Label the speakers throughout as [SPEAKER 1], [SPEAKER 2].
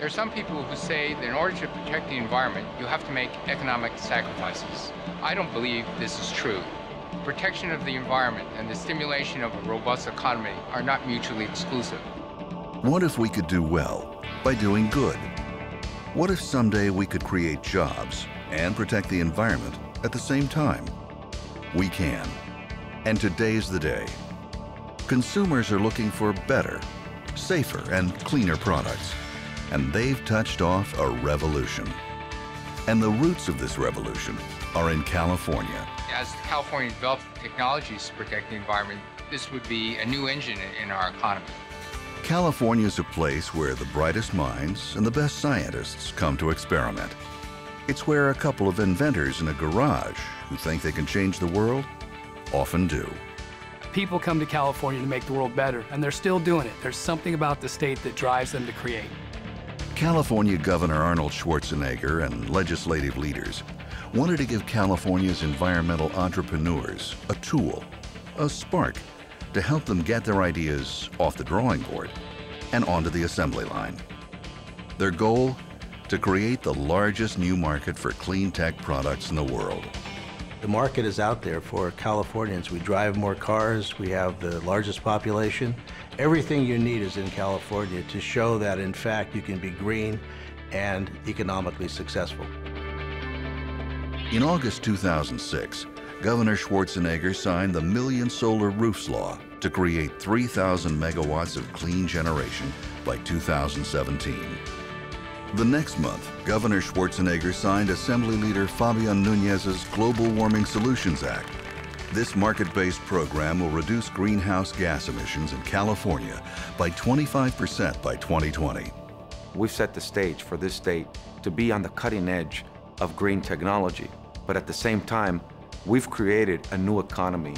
[SPEAKER 1] There are some people who say that in order to protect the environment, you have to make economic sacrifices. I don't believe this is true. Protection of the environment and the stimulation of a robust economy are not mutually exclusive.
[SPEAKER 2] What if we could do well by doing good? What if someday we could create jobs and protect the environment at the same time? We can. And today's the day. Consumers are looking for better, safer, and cleaner products. And they've touched off a revolution. And the roots of this revolution are in California.
[SPEAKER 1] As California develops technologies to protect the environment, this would be a new engine in our economy.
[SPEAKER 2] California is a place where the brightest minds and the best scientists come to experiment. It's where a couple of inventors in a garage who think they can change the world often do.
[SPEAKER 3] People come to California to make the world better, and they're still doing it. There's something about the state that drives them to create.
[SPEAKER 2] California Governor Arnold Schwarzenegger and legislative leaders wanted to give California's environmental entrepreneurs a tool, a spark, to help them get their ideas off the drawing board and onto the assembly line. Their goal? To create the largest new market for clean tech products in the world.
[SPEAKER 4] The market is out there for Californians. We drive more cars, we have the largest population. Everything you need is in California to show that, in fact, you can be green and economically successful.
[SPEAKER 2] In August 2006, Governor Schwarzenegger signed the Million Solar Roofs Law to create 3,000 megawatts of clean generation by 2017. The next month, Governor Schwarzenegger signed Assembly Leader Fabian Nunez's Global Warming Solutions Act. This market-based program will reduce greenhouse gas emissions in California by 25% by 2020.
[SPEAKER 5] We've set the stage for this state to be on the cutting edge of green technology, but at the same time, we've created a new economy.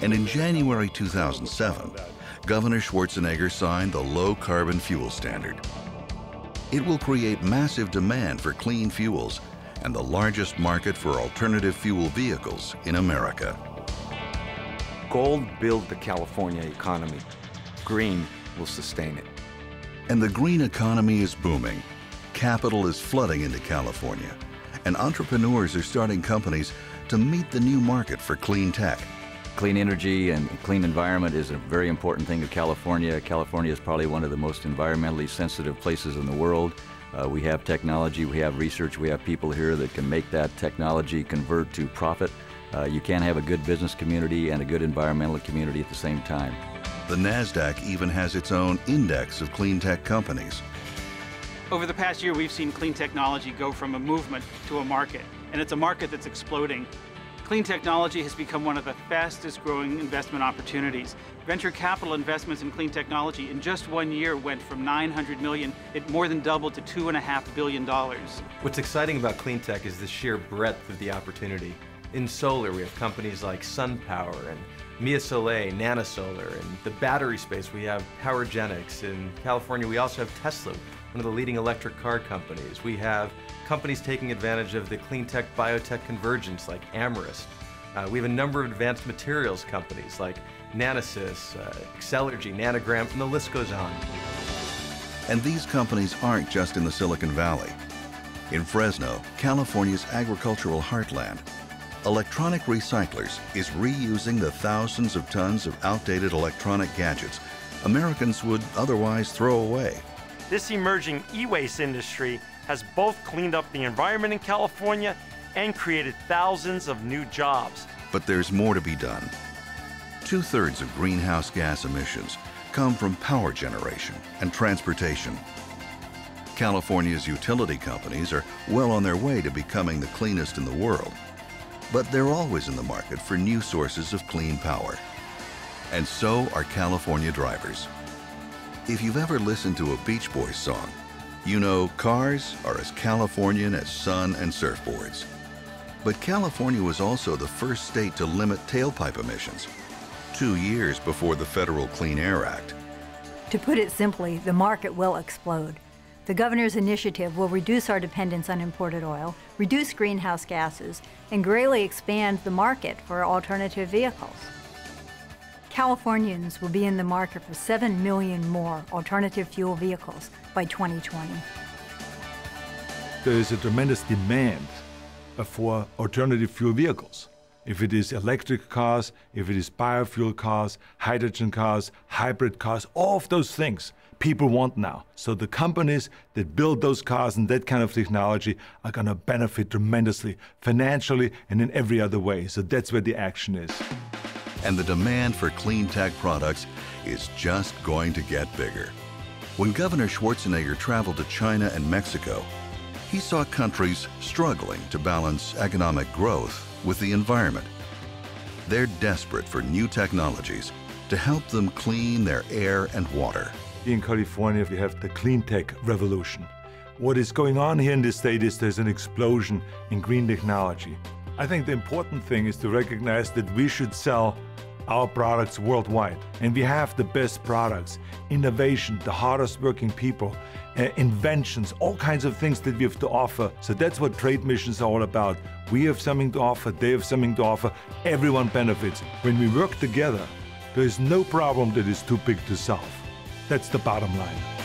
[SPEAKER 2] And in January 2007, Governor Schwarzenegger signed the Low Carbon Fuel Standard. It will create massive demand for clean fuels and the largest market for alternative fuel vehicles in America.
[SPEAKER 5] Gold built the California economy. Green will sustain it.
[SPEAKER 2] And the green economy is booming. Capital is flooding into California, and entrepreneurs are starting companies to meet the new market for clean tech.
[SPEAKER 6] Clean energy and clean environment is a very important thing to California. California is probably one of the most environmentally sensitive places in the world. We have technology, we have research, we have people here that can make that technology convert to profit. You can't have a good business community and a good environmental community at the same time.
[SPEAKER 2] The NASDAQ even has its own index of clean tech companies.
[SPEAKER 7] Over the past year, we've seen clean technology go from a movement to a market, and it's a market that's exploding. Clean technology has become one of the fastest growing investment opportunities. Venture capital investments in clean technology in just 1 year went from $900 million, it more than doubled to $2.5 billion.
[SPEAKER 8] What's exciting about clean tech is the sheer breadth of the opportunity. In solar, we have companies like SunPower and Mia Soleil, NanoSolar, and the battery space, we have Powergenics. In California, we also have Tesla, one of the leading electric car companies. We have companies taking advantage of the clean tech biotech convergence like Amyris. We have a number of advanced materials companies like Nanosys, Excelergy, Nanogram, and the list goes on.
[SPEAKER 2] And these companies aren't just in the Silicon Valley. In Fresno, California's agricultural heartland, Electronic Recyclers is reusing the thousands of tons of outdated electronic gadgets Americans would otherwise throw away.
[SPEAKER 9] This emerging e-waste industry has both cleaned up the environment in California and created thousands of new jobs.
[SPEAKER 2] But there's more to be done. 2/3 of greenhouse gas emissions come from power generation and transportation. California's utility companies are well on their way to becoming the cleanest in the world, but they're always in the market for new sources of clean power. And so are California drivers. If you've ever listened to a Beach Boys song, you know cars are as Californian as sun and surfboards. But California was also the first state to limit tailpipe emissions, 2 years before the Federal Clean Air Act.
[SPEAKER 10] To put it simply, the market will explode. The governor's initiative will reduce our dependence on imported oil, reduce greenhouse gases, and greatly expand the market for alternative vehicles. Californians will be in the market for 7 million more alternative fuel vehicles by 2020.
[SPEAKER 11] There is a tremendous demand for alternative fuel vehicles. If it is electric cars, if it is biofuel cars, hydrogen cars, hybrid cars, all of those things people want now. So the companies that build those cars and that kind of technology are going to benefit tremendously, financially and in every other way. So that's where the action is.
[SPEAKER 2] And the demand for clean tech products is just going to get bigger. When Governor Schwarzenegger traveled to China and Mexico, he saw countries struggling to balance economic growth with the environment. They're desperate for new technologies to help them clean their air and water.
[SPEAKER 11] In California, we have the clean tech revolution. What is going on here in this state is there's an explosion in green technology. I think the important thing is to recognize that we should sell our products worldwide. And we have the best products, innovation, the hardest working people, inventions, all kinds of things that we have to offer. So that's what trade missions are all about. We have something to offer, they have something to offer, everyone benefits. When we work together, there is no problem that is too big to solve. That's the bottom line.